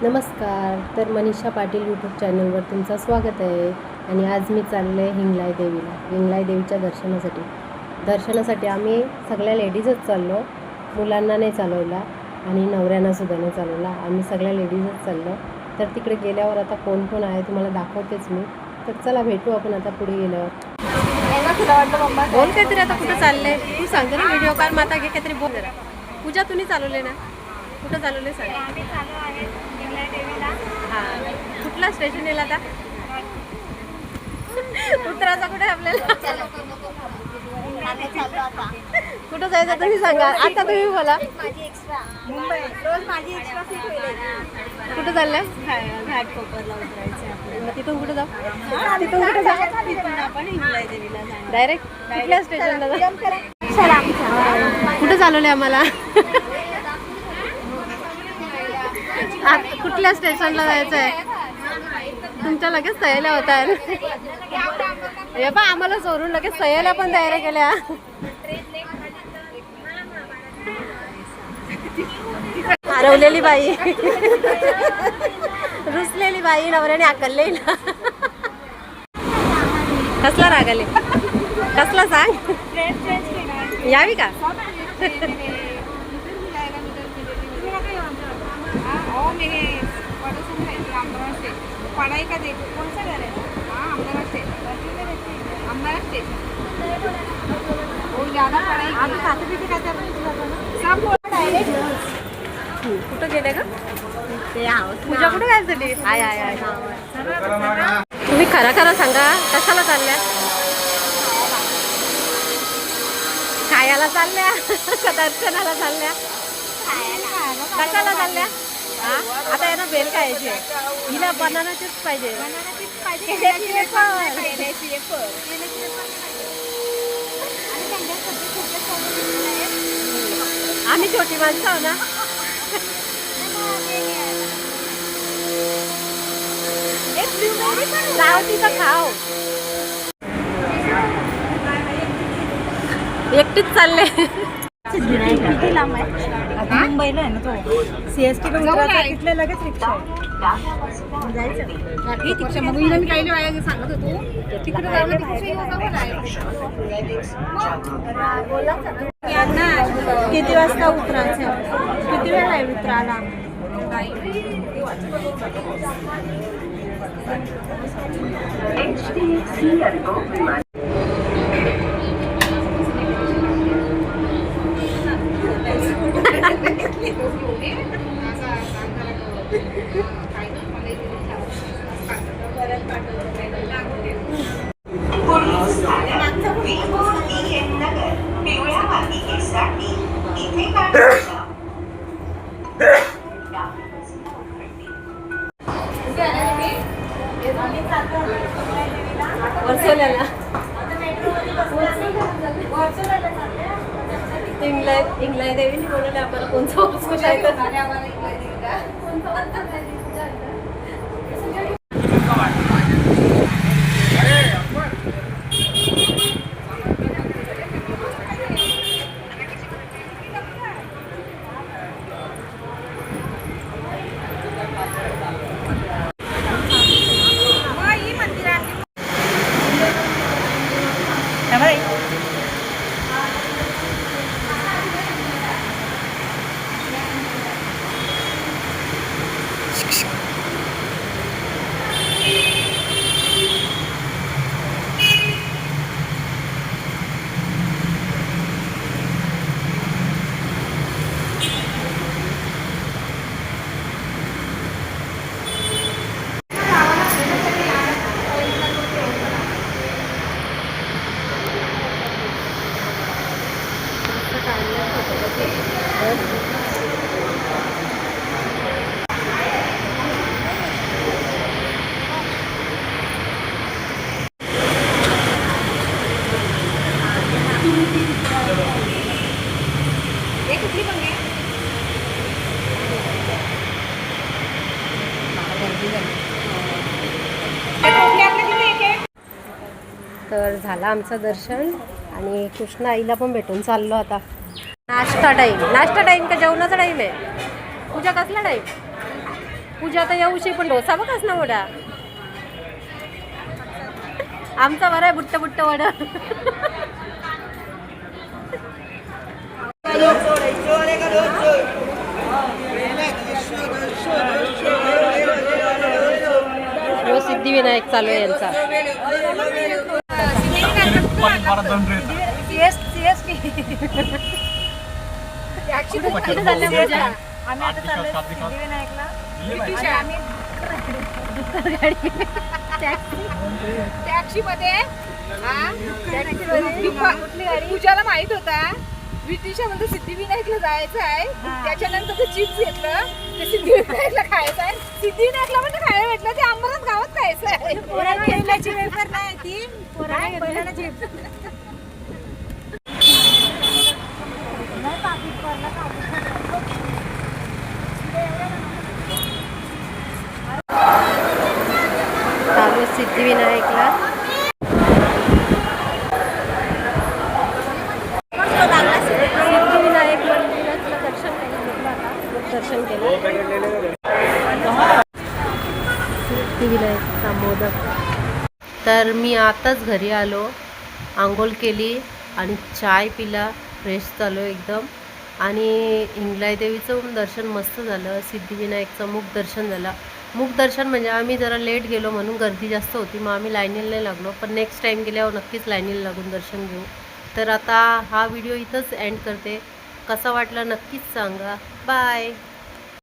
नमस्कार. तर मनीषा पाटील यूट्यूब चॅनलवर तुमचं स्वागत आहे. आणि आज मी चालले आहे हिंगलाई देवीला, हिंगलाई देवीच्या दर्शनासाठी आम्ही सगळ्या लेडीजच चाललो. मुलांना नाही चालवला आणि नवऱ्यांनासुद्धा नाही चालवला. आम्ही सगळ्या लेडीजच चाललो. तर तिकडे गेल्यावर आता कोण कोण आहे तुम्हाला दाखवतेच मी. तर चला भेटू आपण आता पुढे गेल्यावर. बोल काहीतरी, आता कुठं चालले तू सांगते ना, व्हिडिओ कॉल माता घे काहीतरी बोल जरा. पूजा तुम्ही चालवले ना, कुठं चालवले सांग. हां, कुठला स्टेशन येईल आता? उतरायचा कुठे आपल्याला? कुठं जायचं तुम्ही सांगा. आता तुम्ही बोला. कुठं चाललंय? घाटकोपरला उतरायचं. मग तिथून कुठं जाऊ? तिथून कुठं जाऊ? आपण हिंगलाई देवीला जाणार. डायरेक्ट कुठल्या स्टेशनला जाऊ? कुठं चालवले आम्हाला? कुठल्या स्टेशनला जायचं आहे? तुमच्या लगेच सह्याल्या होता हे पण आम्हाला चोरून लगेच सह्याल्या पण तयारी केल्या. हरवलेली बाई, रुसलेली बाई नवऱ्याने आकलले. कसला राग आले? कसला सांग. यावी का? पढ़ाई का देखो कौन सा घर है? हाँ अम्बारा स्टेशन वो ज़्यादा पढ़ाई आप खाते पीते खाते सब डायरेक्ट. कुठं गेले का? पूजा कुठे काय झाली? I I I. तुम्ही खरं सांगा, कशाला चालल्या? खायला चालल्या का दर्शनाला चालल्या? कशाला चालल्या? आता यांना बेल खायची आहे, हिला बनानाचीच पाहिजे. आम्ही छोटी माणसं आहो ना. जाऊ तिथं खाऊ. एकटीच चालले. किती लांब आहे? मुंबईला आहे ना तो. CST ला उतरायचा, तिथले लगेच रिक्षा आहे. जायचं मग मी काही नाही सांगत होतो तिकडे जाऊन किती वाजता उतरायचं? किती वेळ आहे उतरायला? हिंगलाई देवीने बोलवले आम्हाला. कोणता तर झालं आमचं दर्शन आणि कृष्ण आईला पण भेटून चाललो आता. नाश्ता टाईम का जेवणाचा टाईम आहे? पूजा कसला टाईम? पूजा पूजा आता येऊशी पण डोसा बघाच ना मोठा आमचा बरा आहे बुट्ट बुट्ट वडा हो सिद्धिविनायक चालू आहे यांचा आम्ही आता चाललोय सिद्धिविनायकला. टॅक्सी मध्ये पूजाला माहित होता ब्रिटिशा म्हणतो सिद्धिविनायकला जायचं आहे. त्याच्यानंतर ते चिप्स घेतलं ते सिद्धिविनायकला खायचं आहे. सिद्धिविनायकला पण खायला भेटलं ते अंबरनाथ गावात खायचं आहे. तेलाची वेफर नाही ती पोराला चिप्स. चालू सिद्धिविनायकला सिद्धिविनायक मंदिरातलं दर्शन घेतलं आता दर्शन केलं सिद्धिविनायकचा मोदक. तर मी आताच घरी आलो आंघोळ केली आणि चाय पिला फ्रेश झालो एकदम आणि हिंगलाई देवीचं पण दर्शन मस्त झालं. सिद्धिविनायकचं मुख दर्शन झालं. मुख दर्शन म्हणजे आम्ही जरा लेट गेलो म्हणून गर्दी जास्त होती मग आम्ही लाईनीला नाही लागलो पण नेक्स्ट टाईम गेल्यावर नक्कीच लाईनीला लागून दर्शन घेऊ. तर आता हा व्हिडिओ इथंच एंड करते. कसा वाटला नक्कीच सांगा. बाय.